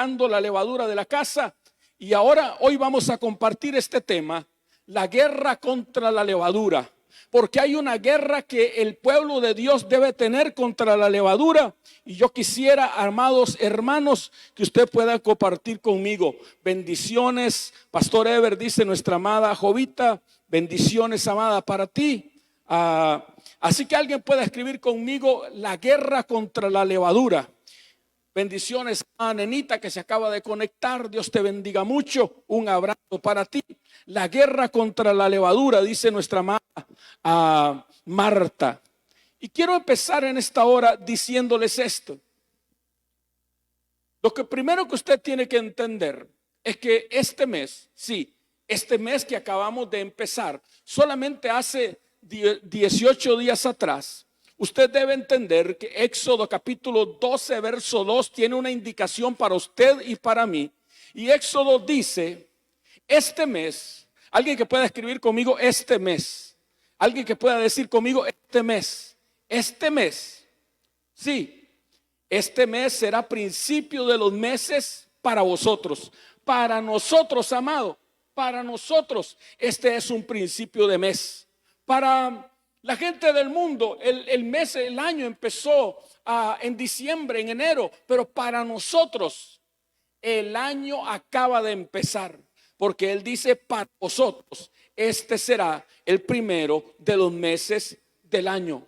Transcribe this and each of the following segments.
sacando la levadura de la casa. Y hoy vamos a compartir este tema, la guerra contra la levadura. Porque hay una guerra que el pueblo de Dios debe tener contra la levadura. Y yo quisiera, amados hermanos, que usted pueda compartir conmigo. Bendiciones, Pastor Ever, dice nuestra amada Jovita. Bendiciones, amada, para ti. Así que alguien pueda escribir conmigo, la guerra contra la levadura. Bendiciones a Nenita que se acaba de conectar. Dios te bendiga mucho. Un abrazo para ti. La guerra contra la levadura, dice nuestra amada Marta. Y quiero empezar en esta hora diciéndoles esto. Lo que primero que usted tiene que entender es que este mes que acabamos de empezar, solamente hace 18 días atrás, usted debe entender que Éxodo capítulo 12 verso 2 tiene una indicación para usted y para mí. Y Éxodo dice, este mes, alguien que pueda escribir conmigo este mes, alguien que pueda decir conmigo este mes, sí, este mes será principio de los meses para vosotros, para nosotros, amado, para nosotros este es un principio de mes. Para la gente del mundo, el año empezó en diciembre, en enero, pero para nosotros el año acaba de empezar, porque Él dice para vosotros, este será el primero de los meses del año.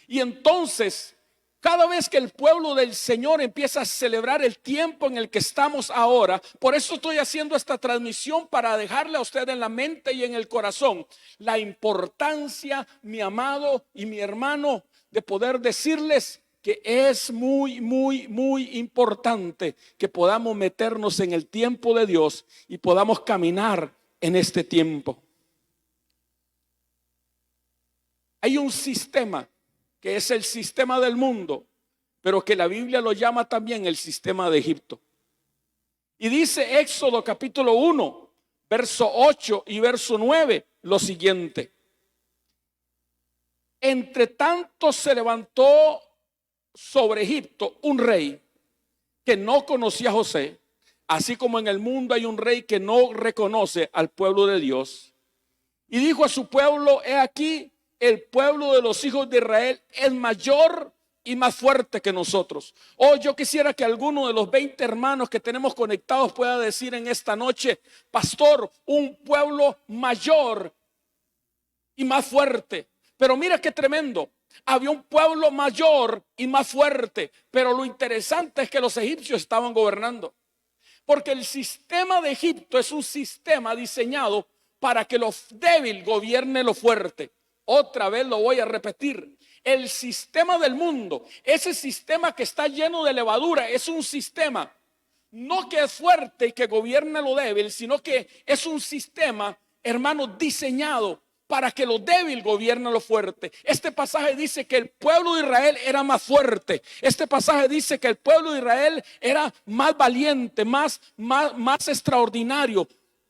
Y entonces, cada vez que el pueblo del Señor empieza a celebrar el tiempo en el que estamos ahora, por eso estoy haciendo esta transmisión para dejarle a usted en la mente y en el corazón la importancia, mi amado y mi hermano, de poder decirles que es muy, muy, muy importante que podamos meternos en el tiempo de Dios y podamos caminar en este tiempo. Hay un sistema que es el sistema del mundo, pero que la Biblia lo llama también el sistema de Egipto. Y dice Éxodo capítulo 1, verso 8 y verso 9 lo siguiente. Entre tanto se levantó sobre Egipto un rey que no conocía a José, así como en el mundo hay un rey que no reconoce al pueblo de Dios. Y dijo a su pueblo, he aquí, el pueblo de los hijos de Israel es mayor y más fuerte que nosotros. Yo quisiera que alguno de los 20 hermanos que tenemos conectados pueda decir en esta noche, pastor, un pueblo mayor y más fuerte. Pero mira qué tremendo. Había un pueblo mayor y más fuerte, pero lo interesante es que los egipcios estaban gobernando. Porque el sistema de Egipto es un sistema diseñado para que lo débil gobierne lo fuerte. Otra vez lo voy a repetir. El sistema del mundo, ese sistema que está lleno de levadura, es un sistema no que es fuerte y que gobierna lo débil, sino que es un sistema, hermano, diseñado para que lo débil gobierne lo fuerte. Este pasaje dice que el pueblo de Israel era más fuerte. Este pasaje dice que el pueblo de Israel era más valiente, más extraordinario.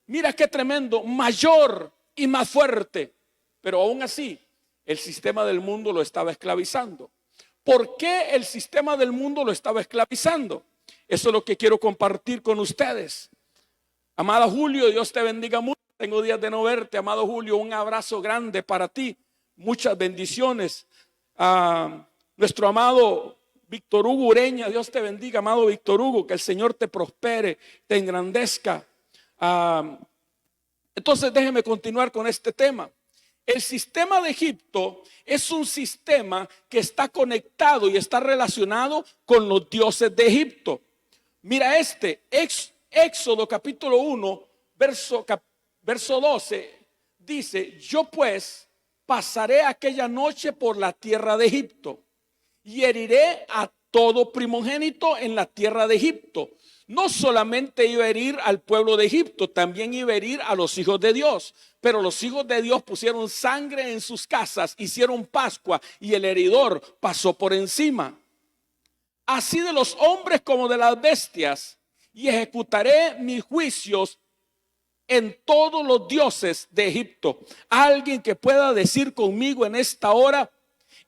Mira qué tremendo, mayor y más fuerte. Pero aún así, el sistema del mundo lo estaba esclavizando. ¿Por qué el sistema del mundo lo estaba esclavizando? Eso es lo que quiero compartir con ustedes. Amado Julio, Dios te bendiga mucho. Tengo días de no verte, amado Julio. Un abrazo grande para ti. Muchas bendiciones. Nuestro amado Víctor Hugo Ureña, Dios te bendiga, amado Víctor Hugo. Que el Señor te prospere, te engrandezca. Entonces déjeme continuar con este tema. El sistema de Egipto es un sistema que está conectado y está relacionado con los dioses de Egipto. Mira Éxodo capítulo 1, verso 12, dice, yo pues pasaré aquella noche por la tierra de Egipto y heriré a todo primogénito en la tierra de Egipto. No solamente iba a herir al pueblo de Egipto, también iba a herir a los hijos de Dios. Pero los hijos de Dios pusieron sangre en sus casas, hicieron Pascua y el heridor pasó por encima. Así de los hombres como de las bestias, y ejecutaré mis juicios en todos los dioses de Egipto. Alguien que pueda decir conmigo en esta hora,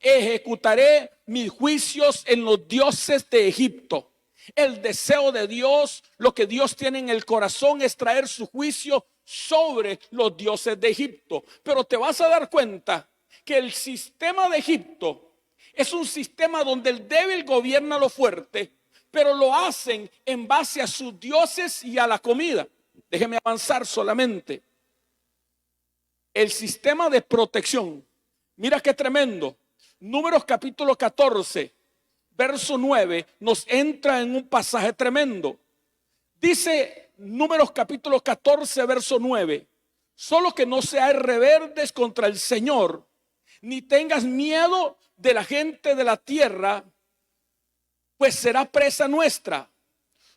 ejecutaré mis juicios en los dioses de Egipto. El deseo de Dios, lo que Dios tiene en el corazón es traer su juicio sobre los dioses de Egipto. Pero te vas a dar cuenta que el sistema de Egipto es un sistema donde el débil gobierna a lo fuerte, pero lo hacen en base a sus dioses y a la comida. Déjeme avanzar solamente. El sistema de protección. Mira qué tremendo. Números capítulo 14, verso 9, nos entra en un pasaje tremendo. Dice Números capítulo 14, verso 9. Solo que no seáis rebeldes contra el Señor, ni tengas miedo de la gente de la tierra, pues será presa nuestra.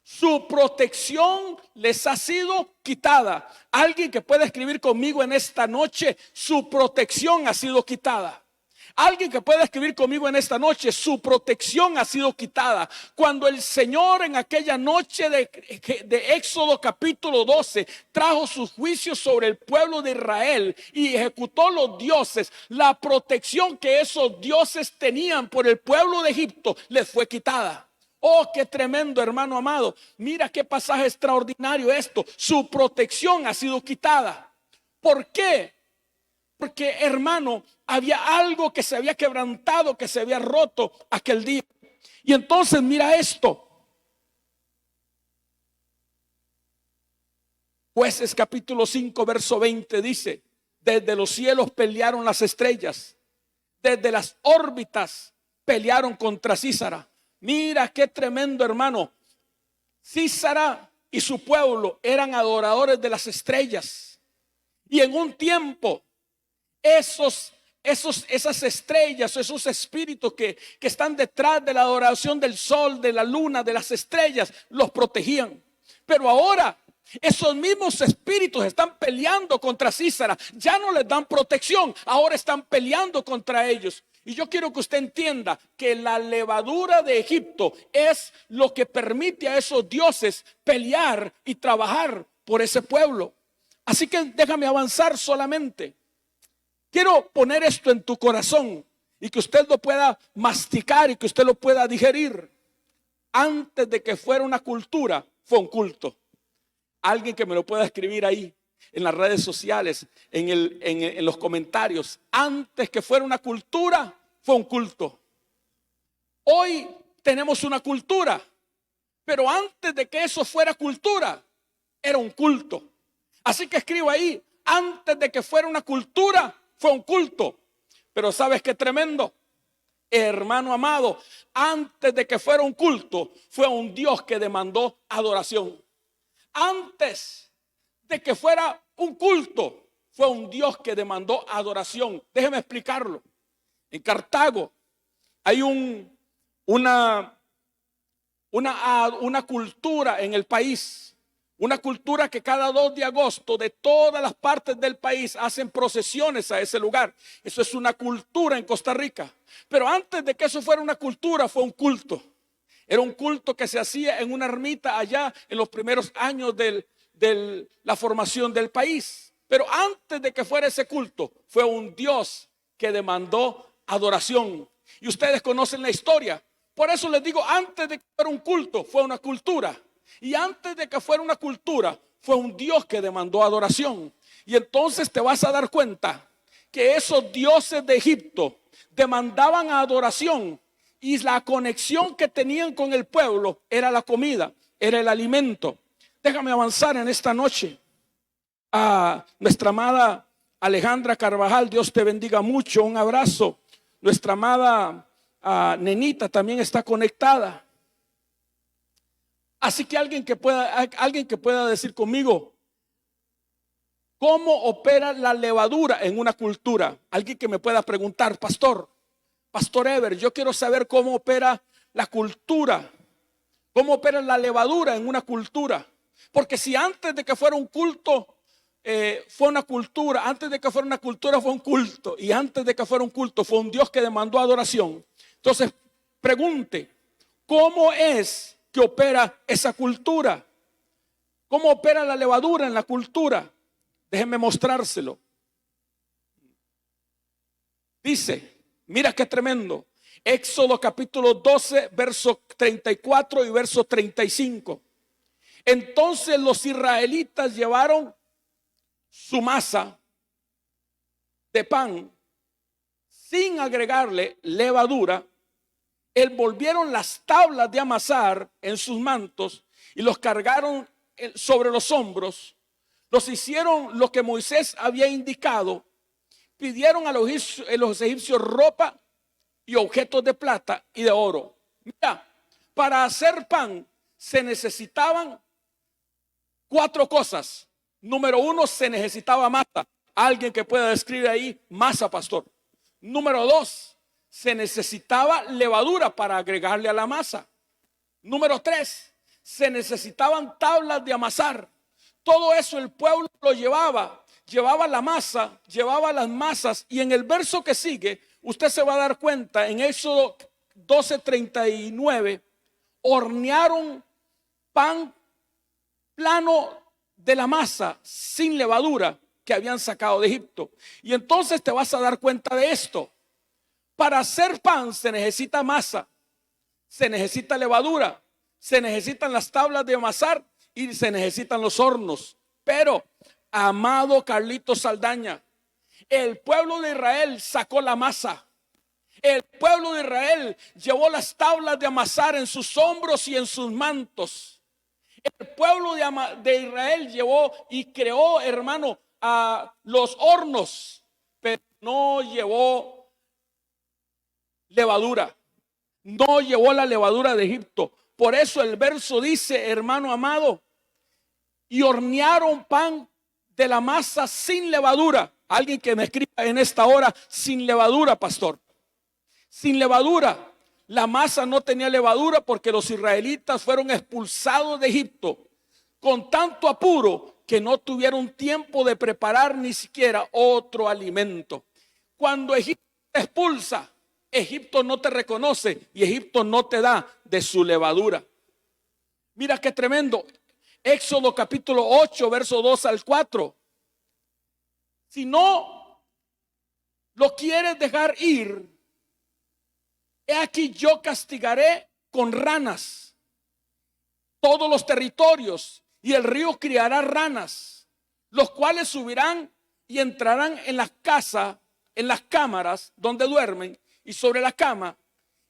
Su protección les ha sido quitada. Alguien que pueda escribir conmigo en esta noche, su protección ha sido quitada. Alguien que pueda escribir conmigo en esta noche, su protección ha sido quitada. Cuando el Señor en aquella noche de Éxodo capítulo 12 trajo sus juicios sobre el pueblo de Israel y ejecutó los dioses, la protección que esos dioses tenían por el pueblo de Egipto les fue quitada. Oh, qué tremendo, hermano amado. Mira qué pasaje extraordinario esto. Su protección ha sido quitada. ¿Por qué? Porque, hermano, había algo que se había quebrantado, que se había roto aquel día. Y entonces mira esto. Jueces capítulo 5, verso 20 dice: desde los cielos pelearon las estrellas, desde las órbitas pelearon contra Císara. Mira qué tremendo, hermano. Císara y su pueblo eran adoradores de las estrellas. Y en un tiempo, esas estrellas, esos espíritus que están detrás de la adoración del sol, de la luna, de las estrellas, los protegían. Pero ahora esos mismos espíritus están peleando contra Císara. Ya no les dan protección, ahora están peleando contra ellos. Y yo quiero que usted entienda que la levadura de Egipto es lo que permite a esos dioses pelear y trabajar por ese pueblo. Así que déjame avanzar solamente. Quiero poner esto en tu corazón y que usted lo pueda masticar y que usted lo pueda digerir. Antes de que fuera una cultura, fue un culto. Alguien que me lo pueda escribir ahí en las redes sociales, en los comentarios. Antes que fuera una cultura, fue un culto. Hoy tenemos una cultura, pero antes de que eso fuera cultura, era un culto. Así que escribo ahí: antes de que fuera una cultura, fue un culto. Pero ¿sabes qué tremendo? Hermano amado, antes de que fuera un culto, fue un Dios que demandó adoración. Antes de que fuera un culto, fue un Dios que demandó adoración. Déjeme explicarlo. En Cartago hay una cultura en el país. Una cultura que cada 2 de agosto de todas las partes del país hacen procesiones a ese lugar. Eso es una cultura en Costa Rica. Pero antes de que eso fuera una cultura, fue un culto. Era un culto que se hacía en una ermita allá en los primeros años de la formación del país. Pero antes de que fuera ese culto, fue un Dios que demandó adoración. Y ustedes conocen la historia. Por eso les digo, antes de que fuera un culto, fue una cultura. Y antes de que fuera una cultura, fue un Dios que demandó adoración. Y entonces te vas a dar cuenta que esos dioses de Egipto demandaban adoración. Y la conexión que tenían con el pueblo era la comida, era el alimento. Déjame avanzar en esta noche. A nuestra amada Alejandra Carvajal, Dios te bendiga mucho, un abrazo. Nuestra amada Nenita también está conectada. Así que alguien que pueda decir conmigo, ¿cómo opera la levadura en una cultura? Alguien que me pueda preguntar: Pastor Ever, yo quiero saber cómo opera la cultura, cómo opera la levadura en una cultura. Porque si antes de que fuera un culto fue una cultura, antes de que fuera una cultura fue un culto, y antes de que fuera un culto fue un Dios que demandó adoración. Entonces pregunte, ¿cómo es que opera esa cultura? ¿Cómo opera la levadura en la cultura? Déjenme mostrárselo. Dice, mira qué tremendo. Éxodo capítulo 12, verso 34 y verso 35. Entonces los israelitas llevaron su masa de pan sin agregarle levadura, envolvieron las tablas de amasar en sus mantos y los cargaron sobre los hombros. Los hicieron lo que Moisés había indicado. Pidieron a los egipcios ropa y objetos de plata y de oro. Mira, para hacer pan se necesitaban 4 cosas. Número 1, se necesitaba masa. Alguien que pueda describir ahí masa, pastor. Número 2, se necesitaba levadura para agregarle a la masa. Número 3, se necesitaban tablas de amasar. Todo eso el pueblo lo llevaba la masa, llevaba las masas. Y en el verso que sigue, usted se va a dar cuenta, en Éxodo 12:39, hornearon pan plano de la masa sin levadura que habían sacado de Egipto. Y entonces te vas a dar cuenta de esto. Para hacer pan se necesita masa, se necesita levadura, se necesitan las tablas de amasar y se necesitan los hornos. Pero, amado Carlitos Saldaña, el pueblo de Israel sacó la masa. El pueblo de Israel llevó las tablas de amasar en sus hombros y en sus mantos. El pueblo de Israel llevó y creó, hermano, a los hornos, pero no llevó levadura. No llevó la levadura de Egipto. Por eso el verso dice, hermano amado, y hornearon pan de la masa sin levadura. Alguien que me escriba en esta hora, sin levadura, pastor. Sin levadura. La masa no tenía levadura porque los israelitas fueron expulsados de Egipto con tanto apuro que no tuvieron tiempo de preparar ni siquiera otro alimento. Cuando Egipto te expulsa, Egipto no te reconoce y Egipto no te da de su levadura. Mira qué tremendo. Éxodo capítulo 8, verso 2 al 4. Si no lo quieres dejar ir, he aquí yo castigaré con ranas todos los territorios, y el río criará ranas, los cuales subirán y entrarán en las casas, en las cámaras donde duermen, y sobre la cama,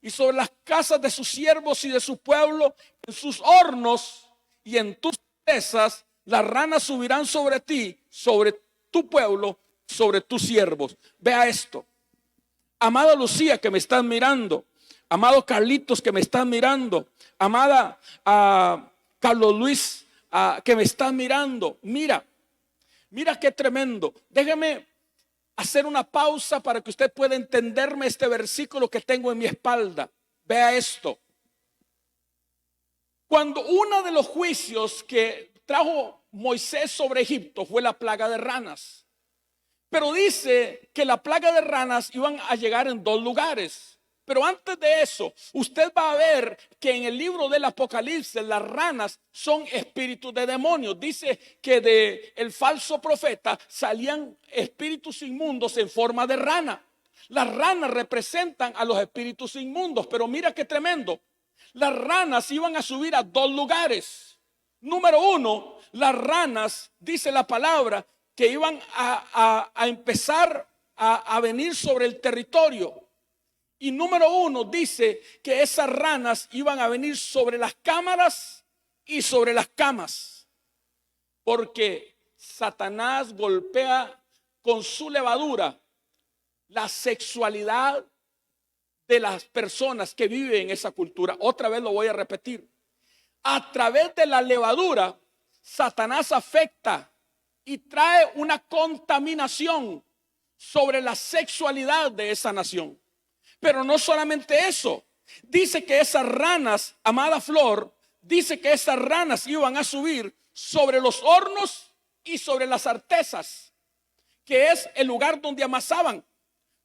y sobre las casas de sus siervos y de su pueblo, en sus hornos y en tus mesas. Las ranas subirán sobre ti, sobre tu pueblo, sobre tus siervos. Vea esto. Amada Lucía que me están mirando, amado Carlitos que me están mirando, amada Carlos Luis que me están mirando, mira qué tremendo. Déjeme hacer una pausa para que usted pueda entenderme este versículo que tengo en mi espalda. Vea esto. Cuando uno de los juicios que trajo Moisés sobre Egipto fue la plaga de ranas, pero dice que la plaga de ranas iban a llegar en 2 lugares. Pero antes de eso, usted va a ver que en el libro del Apocalipsis las ranas son espíritus de demonios. Dice que de el falso profeta salían espíritus inmundos en forma de rana. Las ranas representan a los espíritus inmundos, pero mira qué tremendo. Las ranas iban a subir a 2 lugares. Número 1, las ranas, dice la palabra, que iban a empezar a venir sobre el territorio. Y número 1 dice que esas ranas iban a venir sobre las cámaras y sobre las camas. Porque Satanás golpea con su levadura la sexualidad de las personas que viven en esa cultura. Otra vez lo voy a repetir. A través de la levadura, Satanás afecta y trae una contaminación sobre la sexualidad de esa nación. Pero no solamente eso, dice que esas ranas, amada Flor, dice que esas ranas iban a subir sobre los hornos y sobre las artesas, que es el lugar donde amasaban.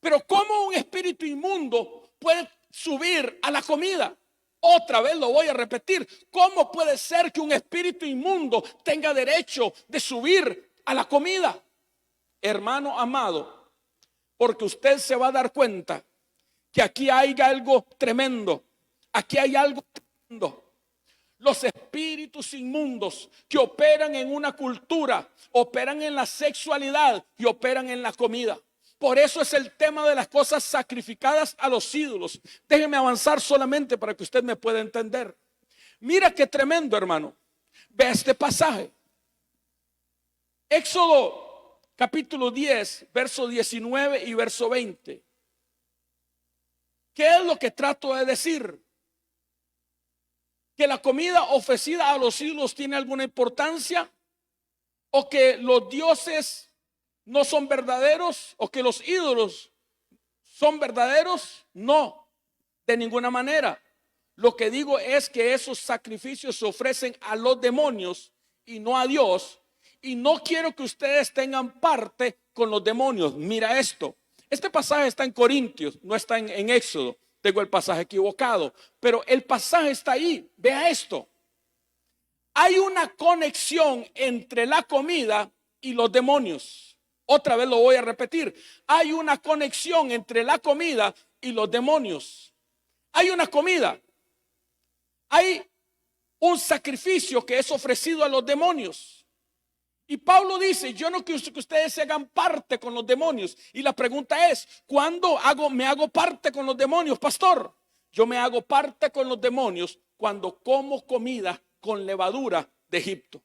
Pero ¿cómo un espíritu inmundo puede subir a la comida? Otra vez lo voy a repetir. ¿Cómo puede ser que un espíritu inmundo tenga derecho de subir a la comida? Hermano amado, porque usted se va a dar cuenta que aquí hay algo tremendo. Aquí hay algo tremendo. Los espíritus inmundos que operan en una cultura, operan en la sexualidad y operan en la comida. Por eso es el tema de las cosas sacrificadas a los ídolos. Déjeme avanzar solamente para que usted me pueda entender. Mira qué tremendo, hermano. Ve este pasaje. Éxodo capítulo 10, verso 19 y verso 20. ¿Qué es lo que trato de decir? ¿Que la comida ofrecida a los ídolos tiene alguna importancia? ¿O que los dioses no son verdaderos? ¿O que los ídolos son verdaderos? No, de ninguna manera. Lo que digo es que esos sacrificios se ofrecen a los demonios y no a Dios. Y no quiero que ustedes tengan parte con los demonios. Mira esto. Este pasaje está en Corintios, no está en Éxodo. Tengo el pasaje equivocado, pero el pasaje está ahí. Vea esto. Hay una conexión entre la comida y los demonios. Otra vez lo voy a repetir. Hay una conexión entre la comida y los demonios. Hay una comida. Hay un sacrificio que es ofrecido a los demonios. Y Pablo dice, yo no quiero que ustedes se hagan parte con los demonios. Y la pregunta es, ¿cuándo me hago parte con los demonios, pastor? Yo me hago parte con los demonios cuando como comida con levadura de Egipto.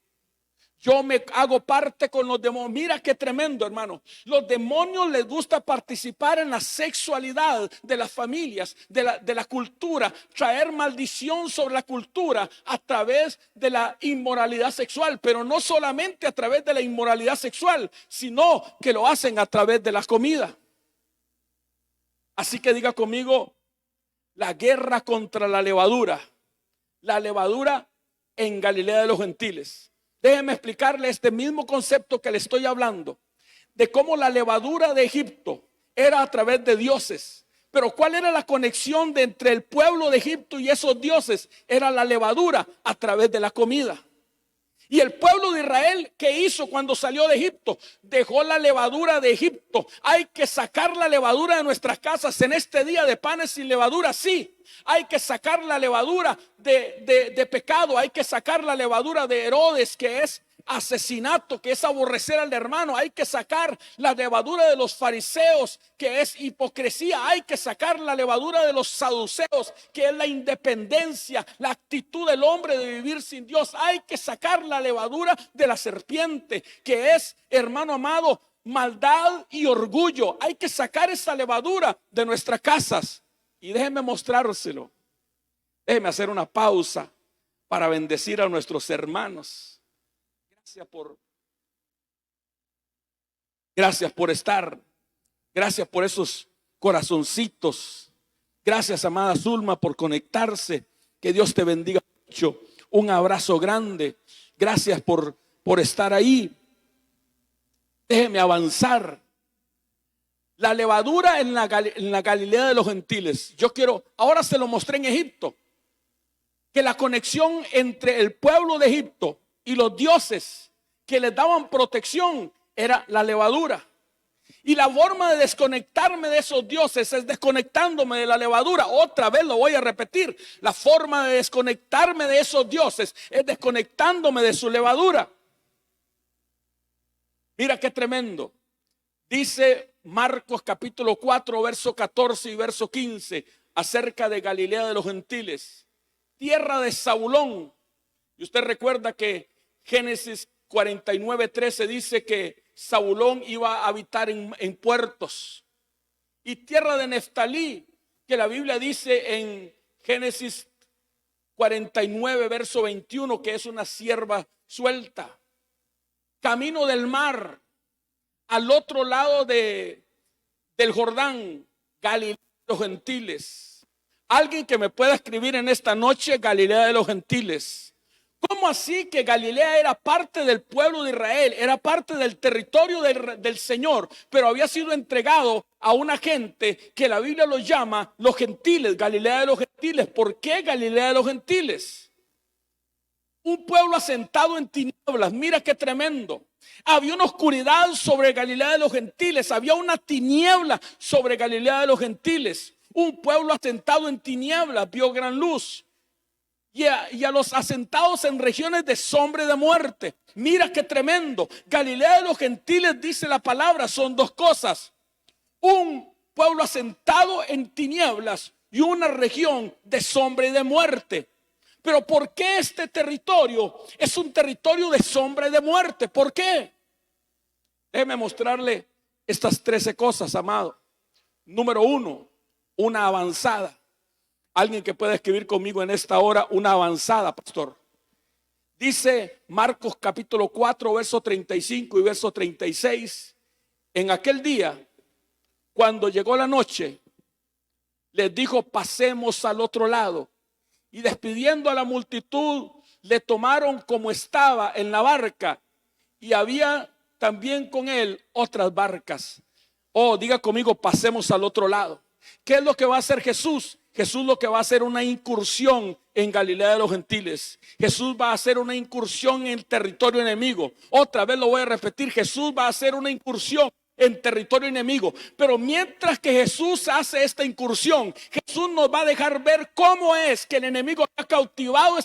Yo me hago parte con los demonios. Mira qué tremendo, hermano. Los demonios les gusta participar en la sexualidad de las familias, de la cultura, traer maldición sobre la cultura a través de la inmoralidad sexual, pero no solamente a través de la inmoralidad sexual, sino que lo hacen a través de la comida. Así que diga conmigo, la guerra contra la levadura en Galilea de los Gentiles. Déjeme explicarle este mismo concepto que le estoy hablando, de cómo la levadura de Egipto era a través de dioses. Pero ¿cuál era la conexión entre el pueblo de Egipto y esos dioses? Era la levadura a través de la comida. Y el pueblo de Israel, ¿qué hizo cuando salió de Egipto? Dejó la levadura de Egipto. Hay que sacar la levadura de nuestras casas en este día de panes sin levadura, sí. Hay que sacar la levadura de pecado. Hay que sacar la levadura de Herodes, que es asesinato, que es aborrecer al hermano. Hay que sacar la levadura de los fariseos, que es hipocresía. Hay que sacar la levadura de los saduceos, que es la independencia, la actitud del hombre de vivir sin Dios. Hay que sacar la levadura de la serpiente, que es, hermano amado, maldad y orgullo. Hay que sacar esa levadura de nuestras casas. Y déjenme mostrárselo. Déjenme hacer una pausa para bendecir a nuestros hermanos. Gracias por estar. Gracias por esos corazoncitos. Gracias, amada Zulma, por conectarse. Que Dios te bendiga mucho. Un abrazo grande. Gracias por estar ahí. Déjeme avanzar. La levadura en la Galilea de los Gentiles. Ahora se lo mostré en Egipto. Que la conexión entre el pueblo de Egipto y los dioses que les daban protección era la levadura. Y la forma de desconectarme de esos dioses es desconectándome de la levadura. Otra vez lo voy a repetir. La forma de desconectarme de esos dioses es desconectándome de su levadura. Mira qué tremendo. Dice Marcos capítulo 4, verso 14 y verso 15 acerca de Galilea de los Gentiles, tierra de Zabulón. Y usted recuerda que Génesis 49:13 dice que Zabulón iba a habitar en puertos. Y tierra de Neftalí, que la Biblia dice en Génesis 49, verso 21, que es una sierva suelta. Camino del mar, al otro lado del Jordán, Galilea de los Gentiles. Alguien que me pueda escribir en esta noche, Galilea de los Gentiles. ¿Cómo así que Galilea era parte del pueblo de Israel? Era parte del territorio del Señor, pero había sido entregado a una gente que la Biblia los llama los gentiles, Galilea de los Gentiles. ¿Por qué Galilea de los Gentiles? Un pueblo asentado en tinieblas. Mira qué tremendo. Había una oscuridad sobre Galilea de los Gentiles. Había una tiniebla sobre Galilea de los Gentiles. Un pueblo asentado en tinieblas vio gran luz. Y a los asentados en regiones de sombra y de muerte. Mira qué tremendo. Galilea de los gentiles, dice la palabra, son dos cosas. Un pueblo asentado en tinieblas y una región de sombra y de muerte. Pero ¿por qué este territorio es un territorio de sombra y de muerte? ¿Por qué? Déjeme mostrarle estas 13 cosas, amado. Número 1, una avanzada. Alguien que pueda escribir conmigo en esta hora, una avanzada, pastor. Dice Marcos capítulo 4, verso 35 y verso 36. En aquel día, cuando llegó la noche, les dijo: pasemos al otro lado. Y despidiendo a la multitud, le tomaron como estaba en la barca. Y había también con él otras barcas. Oh, diga conmigo: pasemos al otro lado. ¿Qué es lo que va a hacer Jesús? Jesús lo que va a hacer una incursión en Galilea de los gentiles. Jesús va a hacer una incursión en el territorio enemigo. Otra vez lo voy a repetir: Jesús va a hacer una incursión en territorio enemigo. Pero mientras que Jesús hace esta incursión, Jesús nos va a dejar ver cómo es que el enemigo ha cautivado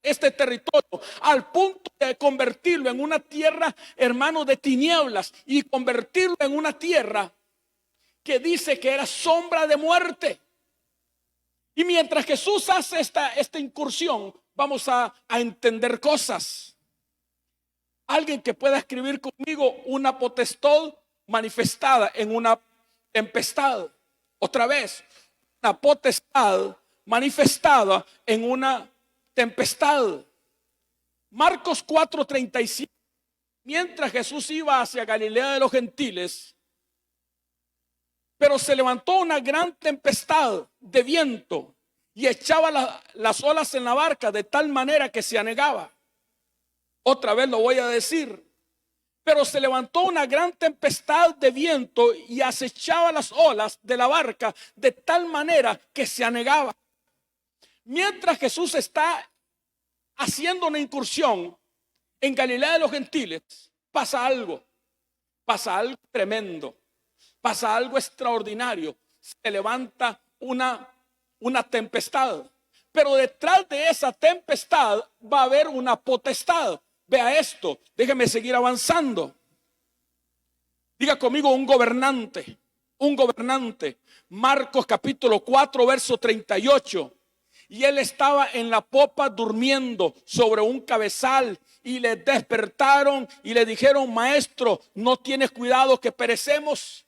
este territorio al punto de convertirlo en una tierra, hermano, de tinieblas, y convertirlo en una tierra que dice que era sombra de muerte. Y mientras Jesús hace esta incursión, vamos a entender cosas. Alguien que pueda escribir conmigo: una potestad manifestada en una tempestad. Otra vez, una potestad manifestada en una tempestad. Marcos 4:37. Mientras Jesús iba hacia Galilea de los gentiles, pero se levantó una gran tempestad de viento y echaba las olas en la barca de tal manera que se anegaba. Otra vez lo voy a decir. Pero se levantó una gran tempestad de viento y acechaba las olas de la barca de tal manera que se anegaba. Mientras Jesús está haciendo una incursión en Galilea de los gentiles, pasa algo tremendo. Pasa algo extraordinario. Se levanta una tempestad. Pero detrás de esa tempestad va a haber una potestad. Vea esto. Déjeme seguir avanzando. Diga conmigo: un gobernante. Un gobernante. Marcos capítulo 4, verso 38. Y él estaba en la popa durmiendo sobre un cabezal. Y le despertaron y le dijeron: maestro, ¿no tienes cuidado que perecemos?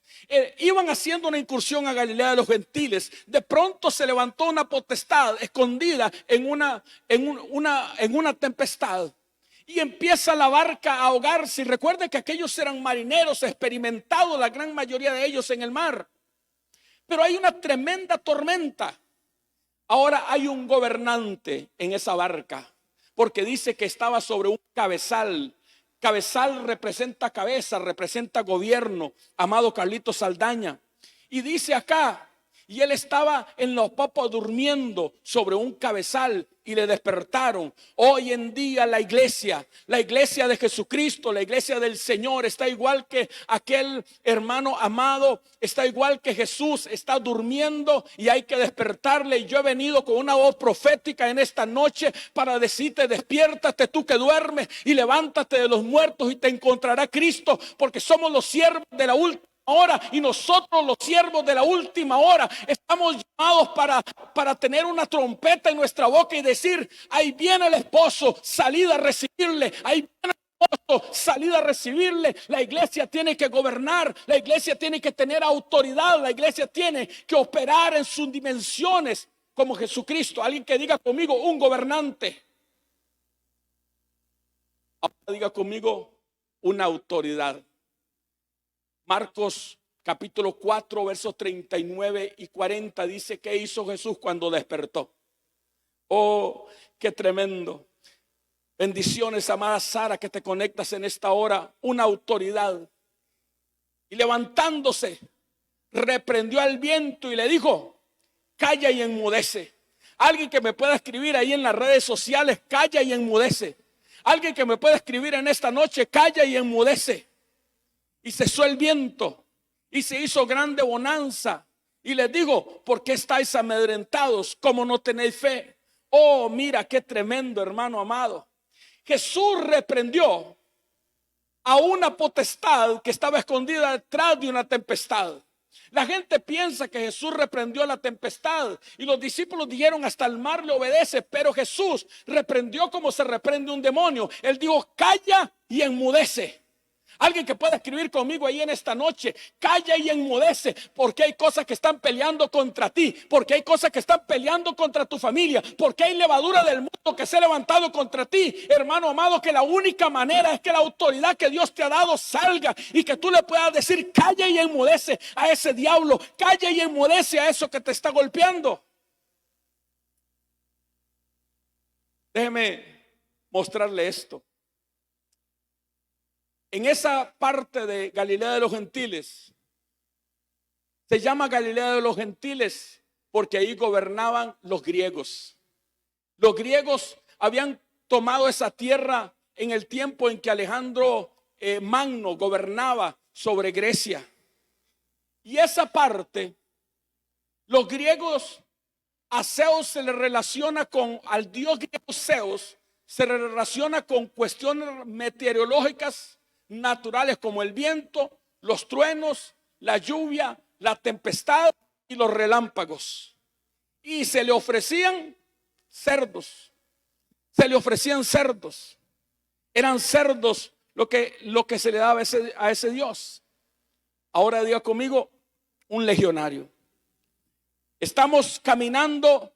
Iban haciendo una incursión a Galilea de los gentiles. De pronto se levantó una potestad escondida en una tempestad. Y empieza la barca a ahogarse. Y recuerden que aquellos eran marineros experimentados, la gran mayoría de ellos en el mar. Pero hay una tremenda tormenta. Ahora hay un gobernante en esa barca, porque dice que estaba sobre un cabezal. Cabezal representa cabeza, representa gobierno, amado Carlitos Saldaña. Y dice acá: y él estaba en la popa durmiendo sobre un cabezal y le despertaron. Hoy en día la iglesia de Jesucristo, la iglesia del Señor, está igual que aquel hermano amado, está igual que Jesús, está durmiendo y hay que despertarle. Y yo he venido con una voz profética en esta noche para decirte: despiértate tú que duermes y levántate de los muertos y te encontrará Cristo, porque somos los siervos de la última hora. Y nosotros, los siervos de la última hora, estamos llamados para tener una trompeta en nuestra boca y decir: ahí viene el esposo, salid a recibirle. Ahí viene el esposo, salid a recibirle. La iglesia tiene que gobernar, la iglesia tiene que tener autoridad, la iglesia tiene que operar en sus dimensiones como Jesucristo. Alguien que diga conmigo: un gobernante. Ahora diga conmigo: una autoridad. Marcos capítulo 4, versos 39 y 40 dice: ¿qué hizo Jesús cuando despertó? Oh, qué tremendo. Bendiciones, amada Sara, que te conectas en esta hora. Una autoridad. Y levantándose, reprendió al viento y le dijo: calla y enmudece. Alguien que me pueda escribir ahí en las redes sociales: calla y enmudece. Alguien que me pueda escribir en esta noche: calla y enmudece. Y cesó el viento y se hizo grande bonanza. Y les digo, ¿por qué estáis amedrentados? ¿Cómo no tenéis fe? Oh, mira qué tremendo, hermano amado. Jesús reprendió a una potestad que estaba escondida detrás de una tempestad. La gente piensa que Jesús reprendió la tempestad y los discípulos dijeron hasta el mar le obedece, pero Jesús reprendió como se reprende un demonio. Él dijo, calla y enmudece. Alguien que pueda escribir conmigo ahí en esta noche, calla y enmudece, porque hay cosas que están peleando contra ti, porque hay cosas que están peleando contra tu familia, porque hay levadura del mundo que se ha levantado contra ti, hermano amado, que la única manera es que la autoridad que Dios te ha dado salga y que tú le puedas decir, calla y enmudece a ese diablo, calla y enmudece a eso que te está golpeando. Déjeme mostrarle esto. En esa parte de Galilea de los Gentiles, se llama Galilea de los Gentiles porque ahí gobernaban los griegos. Los griegos habían tomado esa tierra en el tiempo en que Alejandro Magno gobernaba sobre Grecia. Y esa parte, los griegos, a Zeus se le relaciona al dios griego Zeus, se le relaciona con cuestiones meteorológicas naturales como el viento, los truenos, la lluvia, la tempestad y los relámpagos. Y se le ofrecían cerdos. Se le ofrecían cerdos. Eran cerdos lo que se le daba a ese Dios. Ahora diga conmigo, un legionario. Estamos caminando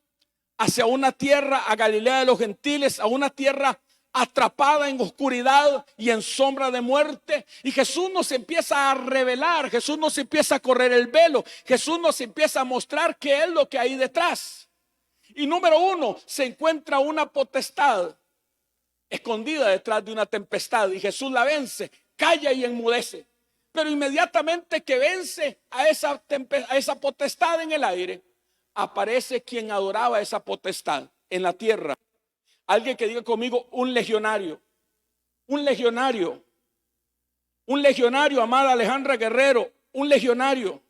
hacia una tierra, a Galilea de los Gentiles, a una tierra atrapada en oscuridad y en sombra de muerte. Y Jesús nos empieza a revelar, Jesús nos empieza a correr el velo, Jesús nos empieza a mostrar qué es lo que hay detrás. Y número uno, se encuentra una potestad escondida detrás de una tempestad y Jesús la vence, calla y enmudece. Pero inmediatamente que vence a esa potestad en el aire, aparece quien adoraba esa potestad en la tierra. Alguien que diga conmigo, un legionario. Un legionario. Un legionario, amada Alejandra Guerrero. Un legionario.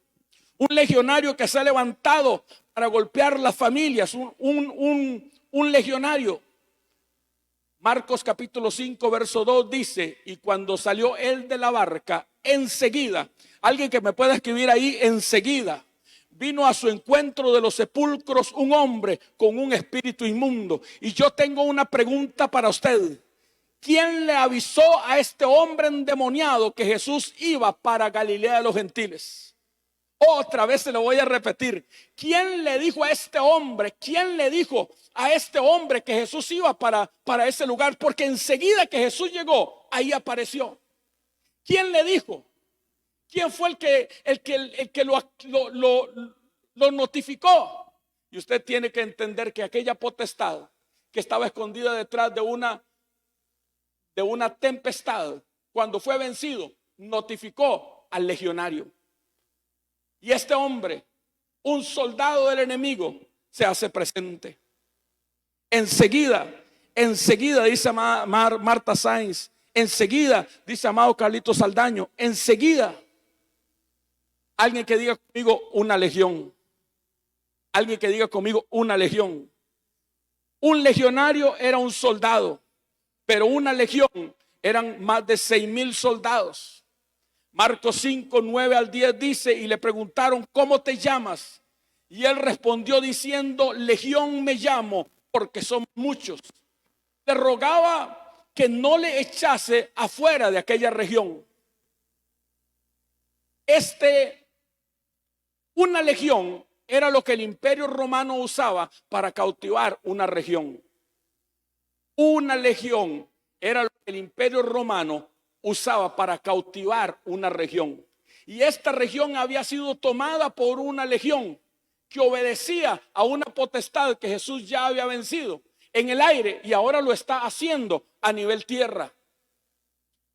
Un legionario que se ha levantado para golpear las familias. Un legionario. Marcos capítulo 5 verso 2 dice, y cuando salió él de la barca, enseguida, alguien que me pueda escribir ahí, enseguida, vino a su encuentro de los sepulcros un hombre con un espíritu inmundo. Y yo tengo una pregunta para usted. ¿Quién le avisó a este hombre endemoniado que Jesús iba para Galilea de los Gentiles? Otra vez se lo voy a repetir. ¿Quién le dijo a este hombre? ¿Quién le dijo a este hombre que Jesús iba para ese lugar? Porque enseguida que Jesús llegó, ahí apareció. ¿Quién le dijo? ¿Quién fue el que lo notificó? Y usted tiene que entender que aquella potestad que estaba escondida detrás de una tempestad, cuando fue vencido, notificó al legionario. Y este hombre, un soldado del enemigo, se hace presente. Enseguida dice Marta Sainz, enseguida dice amado Carlito Saldaño, enseguida. Alguien que diga conmigo una legión. Alguien que diga conmigo una legión. Un legionario era un soldado, pero una legión eran más de 6,000 soldados. Marcos 5, 9 al 10 dice, y le preguntaron, ¿cómo te llamas? Y él respondió diciendo, legión me llamo, porque son muchos. Le rogaba que no le echase afuera de aquella región. Una legión era lo que el Imperio Romano usaba para cautivar una región. Una legión era lo que el Imperio Romano usaba para cautivar una región. Y esta región había sido tomada por una legión que obedecía a una potestad que Jesús ya había vencido en el aire y ahora lo está haciendo a nivel tierra.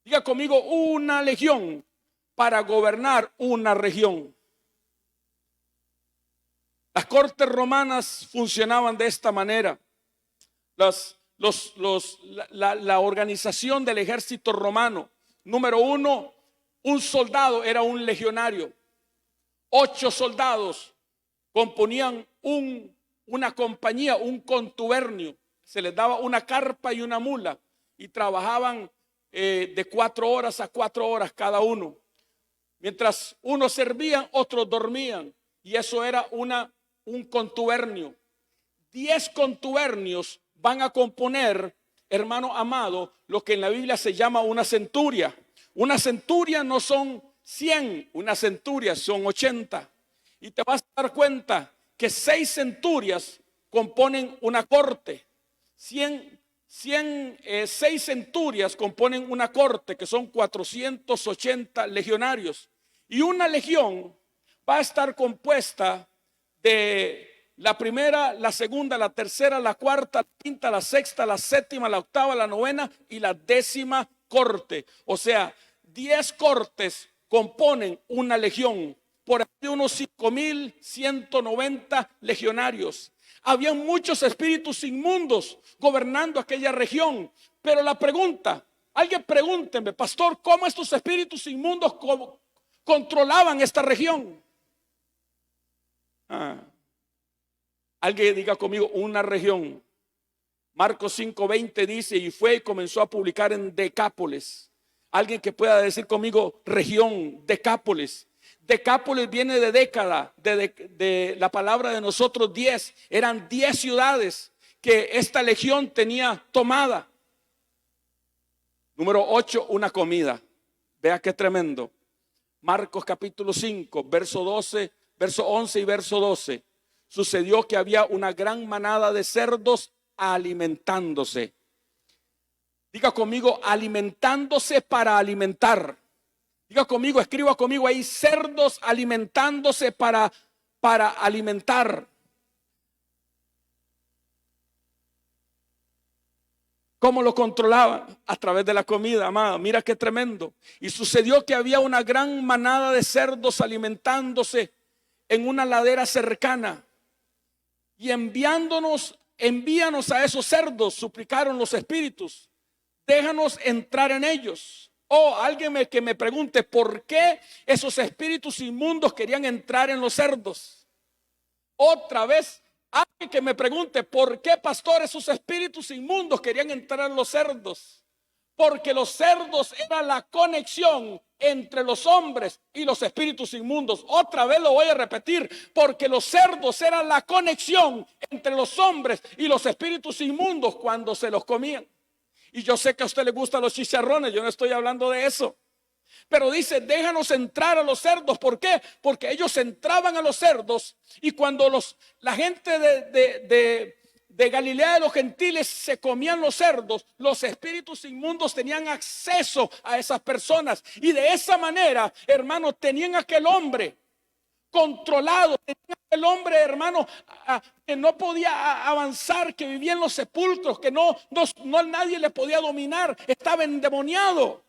Diga conmigo, una legión para gobernar una región. Las cortes romanas funcionaban de esta manera. La organización del ejército romano. Número uno, un soldado era un legionario. 8 soldados componían una compañía, un contubernio. Se les daba una carpa y una mula y trabajaban de 4 horas a 4 horas cada uno. Mientras unos servían, otros dormían. Y eso era un contubernio. 10 contubernios van a componer, hermano amado, lo que en la Biblia se llama una centuria. Una centuria no son 100, una centuria son 80. Y te vas a dar cuenta que 6 centurias componen una corte. 6 centurias componen una corte, que son 480 legionarios. Y una legión va a estar compuesta de la primera, la segunda, la tercera, la cuarta, la quinta, la sexta, la séptima, la octava, la novena y la 10ª corte. O sea, 10 cortes componen una legión. Por ahí unos 5.190 legionarios. Había muchos espíritus inmundos gobernando aquella región. Pero la pregunta, alguien pregúnteme, pastor, ¿cómo estos espíritus inmundos controlaban esta región? Alguien diga conmigo, una región. Marcos 5:20 dice, y fue y comenzó a publicar en Decápolis. Alguien que pueda decir conmigo, región, Decápolis. Decápolis viene de década, de la palabra de nosotros 10. Eran 10 ciudades que esta legión tenía tomada. Número 8, una comida. Vea qué tremendo. Marcos capítulo 5, verso 12, verso 11 y verso 12. Sucedió que había una gran manada de cerdos alimentándose. Diga conmigo, alimentándose para alimentar. Diga conmigo, escriba conmigo ahí, cerdos alimentándose para alimentar. ¿Cómo lo controlaban? A través de la comida, amado. Mira qué tremendo. Y sucedió que había una gran manada de cerdos alimentándose en una ladera cercana. Y envíanos a esos cerdos, suplicaron los espíritus. Déjanos entrar en ellos. Alguien que me pregunte, ¿por qué esos espíritus inmundos querían entrar en los cerdos? Otra vez, alguien que me pregunte, ¿por qué, pastor, esos espíritus inmundos querían entrar en los cerdos? Porque los cerdos eran la conexión entre los hombres y los espíritus inmundos. Otra vez lo voy a repetir, porque los cerdos eran la conexión entre los hombres y los espíritus inmundos cuando se los comían. Y yo sé que a usted le gustan los chicharrones, yo no estoy hablando de eso. Pero dice, déjanos entrar a los cerdos. ¿Por qué? Porque ellos entraban a los cerdos y cuando la gente de Galilea de los gentiles se comían los cerdos, los espíritus inmundos tenían acceso a esas personas. Y de esa manera, hermanos, tenían a aquel hombre controlado, tenían a aquel hombre, hermano, que no podía avanzar, que vivía en los sepulcros, que no nadie le podía dominar, estaba endemoniado.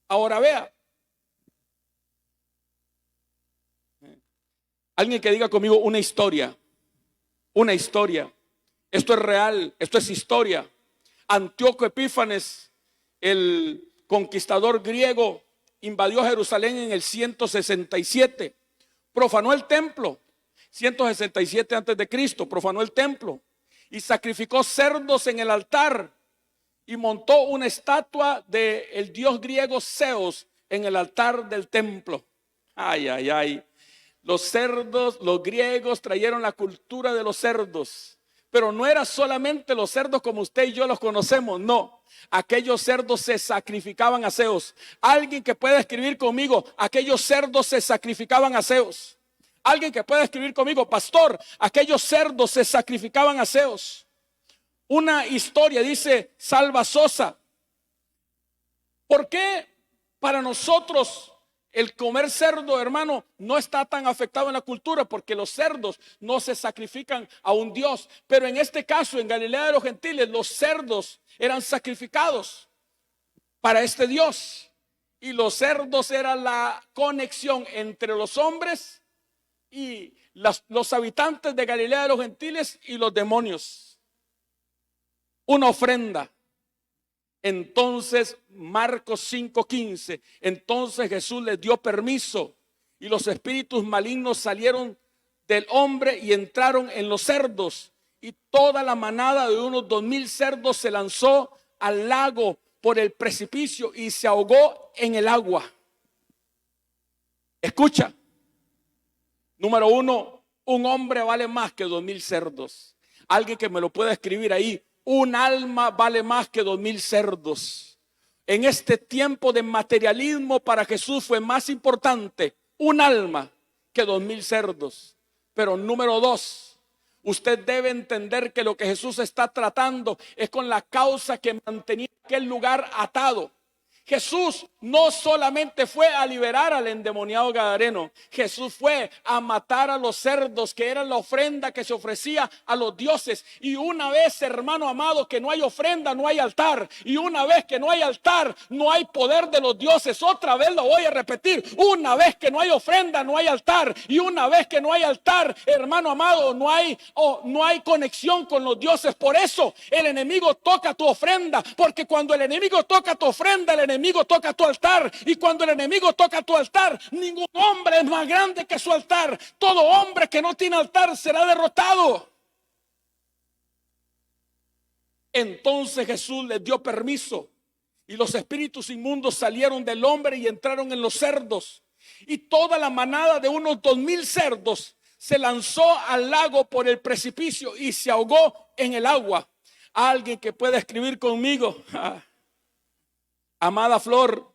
Ahora vea, alguien que diga conmigo una historia. Esto es real, esto es historia. Antíoco Epífanes, el conquistador griego, invadió Jerusalén en el 167. Profanó el templo, 167 antes de Cristo, profanó el templo y sacrificó cerdos en el altar. Y montó una estatua del dios griego Zeus en el altar del templo. Ay. Los cerdos, los griegos trajeron la cultura de los cerdos. Pero no era solamente los cerdos como usted y yo los conocemos, no. Aquellos cerdos se sacrificaban a Zeus. Alguien que pueda escribir conmigo, aquellos cerdos se sacrificaban a Zeus. Alguien que pueda escribir conmigo, pastor, aquellos cerdos se sacrificaban a Zeus. Una historia, dice Salva Sosa. ¿Por qué para nosotros el comer cerdo, hermano, no está tan afectado en la cultura? Porque los cerdos no se sacrifican a un dios. Pero en este caso, en Galilea de los gentiles, los cerdos eran sacrificados para este dios. Y los cerdos eran la conexión entre los hombres y los habitantes de Galilea de los gentiles y los demonios. Una ofrenda. Entonces Marcos 5:15, entonces Jesús les dio permiso y los espíritus malignos salieron del hombre y entraron en los cerdos. Y toda la manada de unos 2000 cerdos se lanzó al lago por el precipicio y se ahogó en el agua. Escucha. Número uno, un hombre vale más que 2000 cerdos. Alguien que me lo pueda escribir ahí. Un alma vale más que 2000 cerdos. En este tiempo de materialismo para Jesús fue más importante un alma que 2000 cerdos. Pero número dos, usted debe entender que lo que Jesús está tratando es con la causa que mantenía aquel lugar atado. Jesús no solamente fue a liberar al endemoniado gadareno, Jesús fue a matar a los cerdos, que era la ofrenda que se ofrecía a los dioses. Y una vez, hermano amado, que no hay ofrenda, no hay altar. Y una vez que no hay altar, no hay poder de los dioses. Otra vez lo voy a repetir: una vez que no hay ofrenda, no hay altar. Y una vez que no hay altar, hermano amado, no hay conexión con los dioses. Por eso el enemigo toca tu ofrenda, porque cuando el enemigo toca tu ofrenda, el enemigo toca tu altar. Y cuando el enemigo toca tu altar, ningún hombre es más grande que su altar. Todo hombre que no tiene altar será derrotado. Entonces Jesús les dio permiso y los espíritus inmundos salieron del hombre y entraron en los cerdos. Y toda la manada de unos 2000 cerdos se lanzó al lago por el precipicio y se ahogó en el agua. Alguien que pueda escribir conmigo. Amada Flor,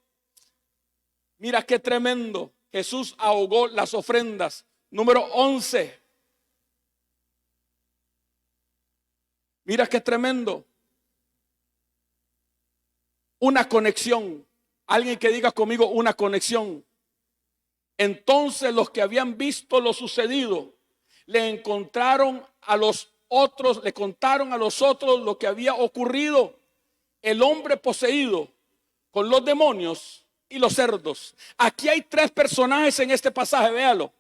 mira qué tremendo. Jesús ahogó las ofrendas. Número 11. Mira qué tremendo. Una conexión. Alguien que diga conmigo: una conexión. Entonces los que habían visto lo sucedido le contaron a los otros lo que había ocurrido. El hombre poseído con los demonios y los cerdos. Aquí hay tres personajes en este pasaje, véalo.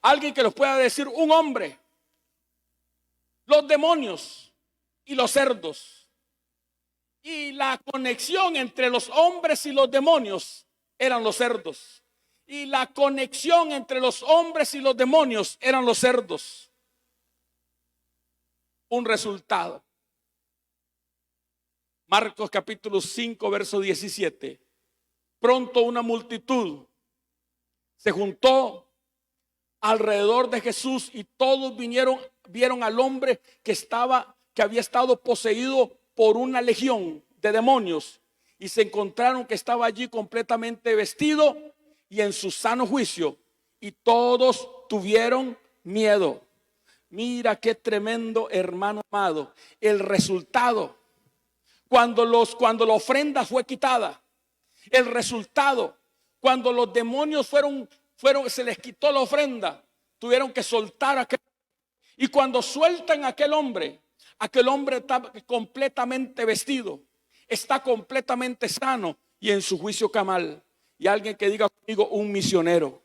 Alguien que los pueda decir: un hombre, los demonios y los cerdos. Y la conexión entre los hombres y los demonios eran los cerdos. Y la conexión entre los hombres y los demonios eran los cerdos. Un resultado. Marcos capítulo 5, verso 17. Pronto una multitud se juntó alrededor de Jesús y todos vieron al hombre que había estado poseído por una legión de demonios, y se encontraron que estaba allí completamente vestido y en su sano juicio, y todos tuvieron miedo. Mira qué tremendo, hermano amado, el resultado. Cuando la ofrenda fue quitada, el resultado, cuando los demonios se les quitó la ofrenda, tuvieron que soltar a aquel. Y cuando sueltan a aquel hombre está completamente vestido, está completamente sano y en su juicio cabal. Y alguien que diga conmigo: un misionero.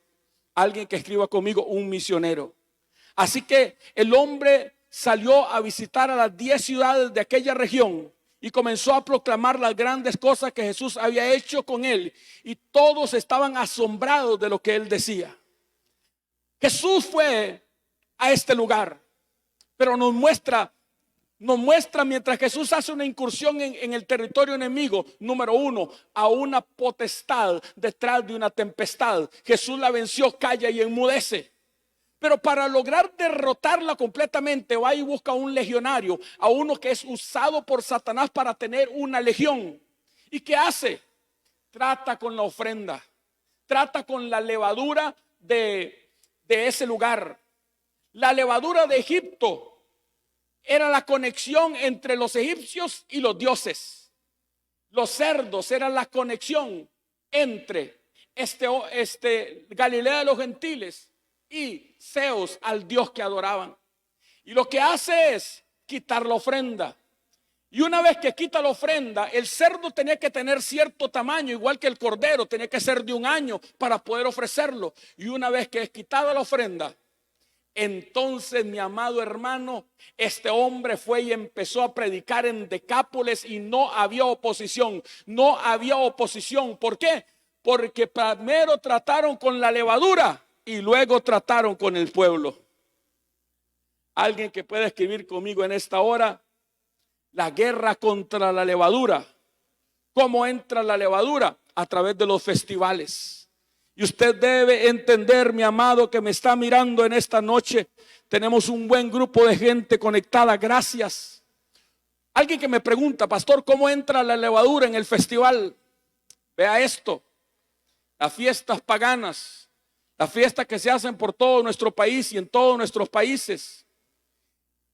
Alguien que escriba conmigo: un misionero. Así que el hombre salió a visitar a las 10 ciudades de aquella región y comenzó a proclamar las grandes cosas que Jesús había hecho con él. Y todos estaban asombrados de lo que él decía. Jesús fue a este lugar, pero nos muestra mientras Jesús hace una incursión en el territorio enemigo. Número uno, a una potestad detrás de una tempestad. Jesús la venció, calla y enmudece. Pero para lograr derrotarla completamente, va y busca a un legionario, a uno que es usado por Satanás para tener una legión. ¿Y qué hace? Trata con la ofrenda, trata con la levadura de ese lugar. La levadura de Egipto era la conexión entre los egipcios y los dioses. Los cerdos eran la conexión entre Galilea de los gentiles y Zeus, al Dios que adoraban. Y lo que hace es quitar la ofrenda. Y una vez que quita la ofrenda, el cerdo tenía que tener cierto tamaño, igual que el cordero, tenía que ser de 1 año para poder ofrecerlo. Y una vez que es quitada la ofrenda, entonces, mi amado hermano, este hombre fue y empezó a predicar en Decápolis y no había oposición. No había oposición. ¿Por qué? Porque primero trataron con la levadura y luego trataron con el pueblo. Alguien que pueda escribir conmigo en esta hora, la guerra contra la levadura. ¿Cómo entra la levadura? A través de los festivales. Y usted debe entender, mi amado, que me está mirando en esta noche. Tenemos un buen grupo de gente conectada, gracias. Alguien que me pregunta, pastor, ¿cómo entra la levadura en el festival? Vea esto, las fiestas paganas, las fiestas que se hacen por todo nuestro país y en todos nuestros países.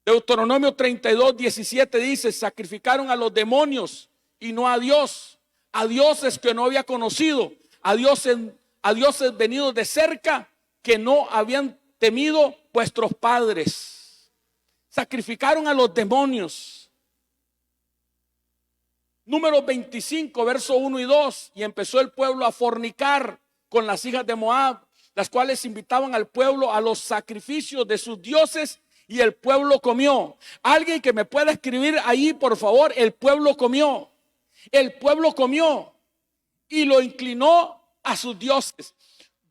Deuteronomio 32:17 dice, sacrificaron a los demonios y no a Dios, a dioses que no había conocido, a dioses venidos de cerca que no habían temido vuestros padres. Sacrificaron a los demonios. Número 25, verso 1 y 2. Y empezó el pueblo a fornicar con las hijas de Moab, las cuales invitaban al pueblo a los sacrificios de sus dioses, y el pueblo comió. Alguien que me pueda escribir ahí, por favor, el pueblo comió. El pueblo comió y lo inclinó a sus dioses.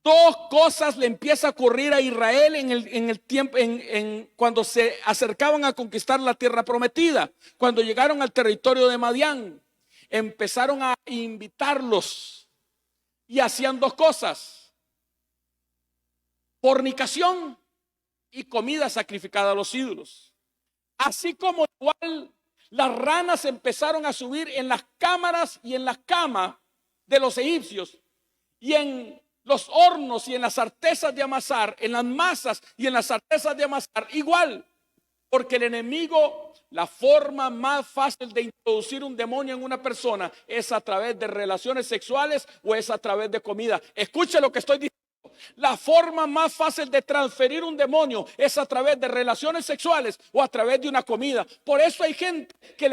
Dos cosas le empieza a ocurrir a Israel en el tiempo, cuando se acercaban a conquistar la tierra prometida. Cuando llegaron al territorio de Madián, empezaron a invitarlos y hacían dos cosas: fornicación y comida sacrificada a los ídolos. Así como igual las ranas empezaron a subir en las cámaras y en las camas de los egipcios, y en los hornos y en las artesas de amasar, en las masas y en las artesas de amasar, igual. Porque el enemigo, la forma más fácil de introducir un demonio en una persona es a través de relaciones sexuales o es a través de comida. Escuche lo que estoy diciendo. La forma más fácil de transferir un demonio es a través de relaciones sexuales o a través de una comida. Por eso hay gente que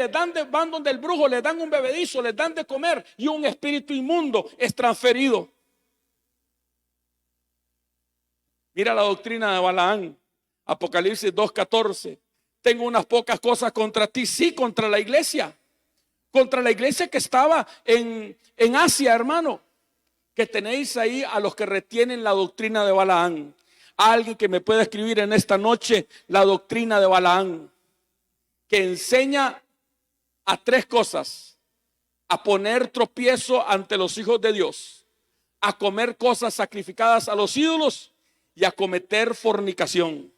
van donde el brujo, le dan un bebedizo, les dan de comer y un espíritu inmundo es transferido. Mira la doctrina de Balaán, Apocalipsis 2:14. Tengo unas pocas cosas contra ti, sí, contra la iglesia que estaba en Asia, hermano. Que tenéis ahí a los que retienen la doctrina de Balaán. Alguien que me pueda escribir en esta noche la doctrina de Balaán, que enseña a tres cosas: a poner tropiezo ante los hijos de Dios, a comer cosas sacrificadas a los ídolos y a cometer fornicación.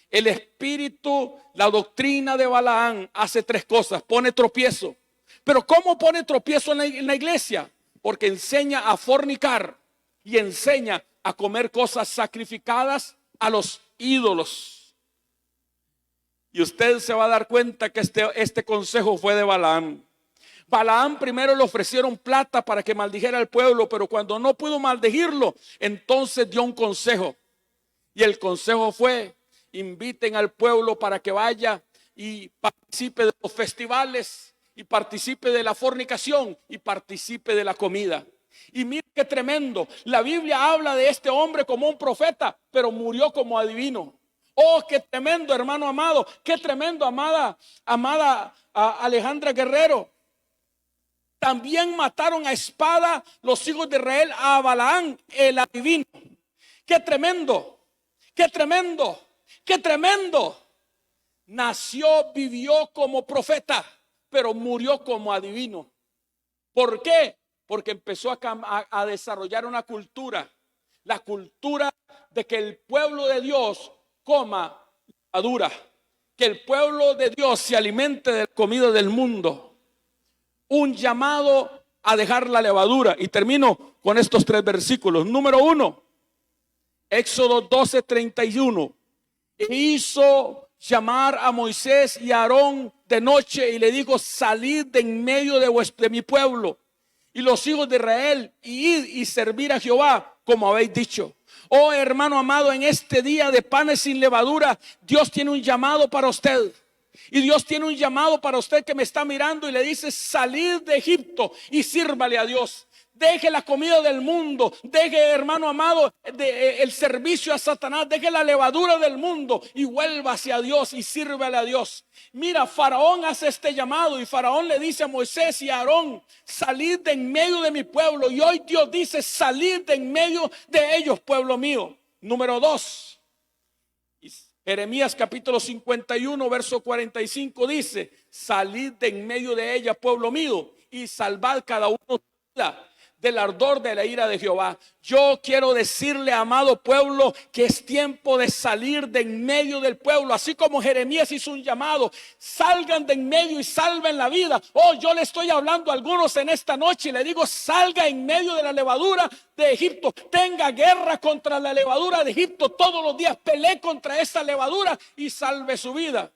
El espíritu, la doctrina de Balaán hace tres cosas: pone tropiezo. Pero ¿cómo pone tropiezo en la iglesia? Porque enseña a fornicar y enseña a comer cosas sacrificadas a los ídolos. Y usted se va a dar cuenta que este consejo fue de Balaam. Balaam primero le ofrecieron plata para que maldijera al pueblo, pero cuando no pudo maldecirlo, entonces dio un consejo. Y el consejo fue: inviten al pueblo para que vaya y participe de los festivales, y participe de la fornicación, y participe de la comida. Y mira qué tremendo. La Biblia habla de este hombre como un profeta, pero murió como adivino. Oh, qué tremendo, hermano amado. Qué tremendo, amada Alejandra Guerrero. También mataron a espada los hijos de Israel a Balaán, el adivino. Qué tremendo, qué tremendo, qué tremendo. Nació, vivió como profeta, pero murió como adivino. ¿Por qué? Porque empezó a desarrollar una cultura, la cultura de que el pueblo de Dios coma levadura, que el pueblo de Dios se alimente de la comida del mundo. Un llamado a dejar la levadura. Y termino con estos tres versículos. Número 1, Éxodo 12:31. E hizo llamar a Moisés y a Aarón de noche y le dijo: salid de en medio de mi pueblo y los hijos de Israel, y id y servir a Jehová como habéis dicho. Oh, hermano amado, en este día de panes sin levadura, Dios tiene un llamado para usted. Y Dios tiene un llamado para usted que me está mirando y le dice: salid de Egipto y sírvale a Dios. Deje la comida del mundo, deje, hermano amado, el servicio a Satanás, deje la levadura del mundo y vuelva hacia Dios y sírvale a Dios. Mira, Faraón hace este llamado y Faraón le dice a Moisés y a Aarón: salid de en medio de mi pueblo. Y hoy Dios dice: salid de en medio de ellos, pueblo mío. Número 2, Jeremías capítulo 51, verso 45 dice: salid de en medio de ella, pueblo mío, y salvad cada uno su vida del ardor de la ira de Jehová. Yo quiero decirle, amado pueblo, que es tiempo de salir de en medio del pueblo, así como Jeremías hizo un llamado: salgan de en medio y salven la vida. Oh, yo le estoy hablando a algunos en esta noche y le digo: salga en medio de la levadura de Egipto, tenga guerra contra la levadura de Egipto todos los días, pelee contra esta levadura y salve su vida.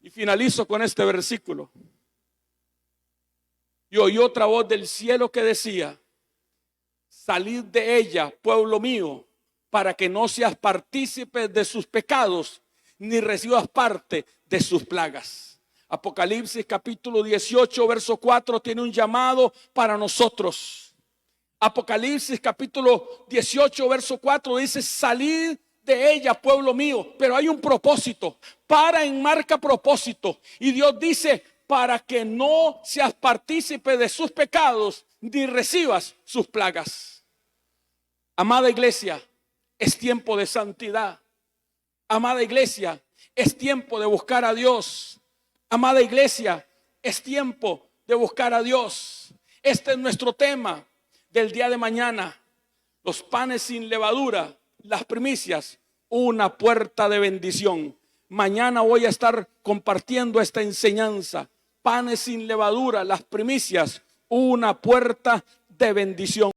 Y finalizo con este versículo. Y oí otra voz del cielo que decía: salid de ella, pueblo mío, para que no seas partícipe de sus pecados, ni recibas parte de sus plagas. Apocalipsis capítulo 18, verso 4 tiene un llamado para nosotros. Apocalipsis capítulo 18, verso 4 dice: salid de ella, pueblo mío. Pero hay un propósito, para enmarca propósito. Y Dios dice: para que no seas partícipe de sus pecados, ni recibas sus plagas. Amada iglesia, es tiempo de santidad. Amada iglesia, es tiempo de buscar a Dios. Amada iglesia, es tiempo de buscar a Dios. Este es nuestro tema del día de mañana: los panes sin levadura, las primicias, una puerta de bendición. Mañana voy a estar compartiendo esta enseñanza: panes sin levadura, las primicias, una puerta de bendición.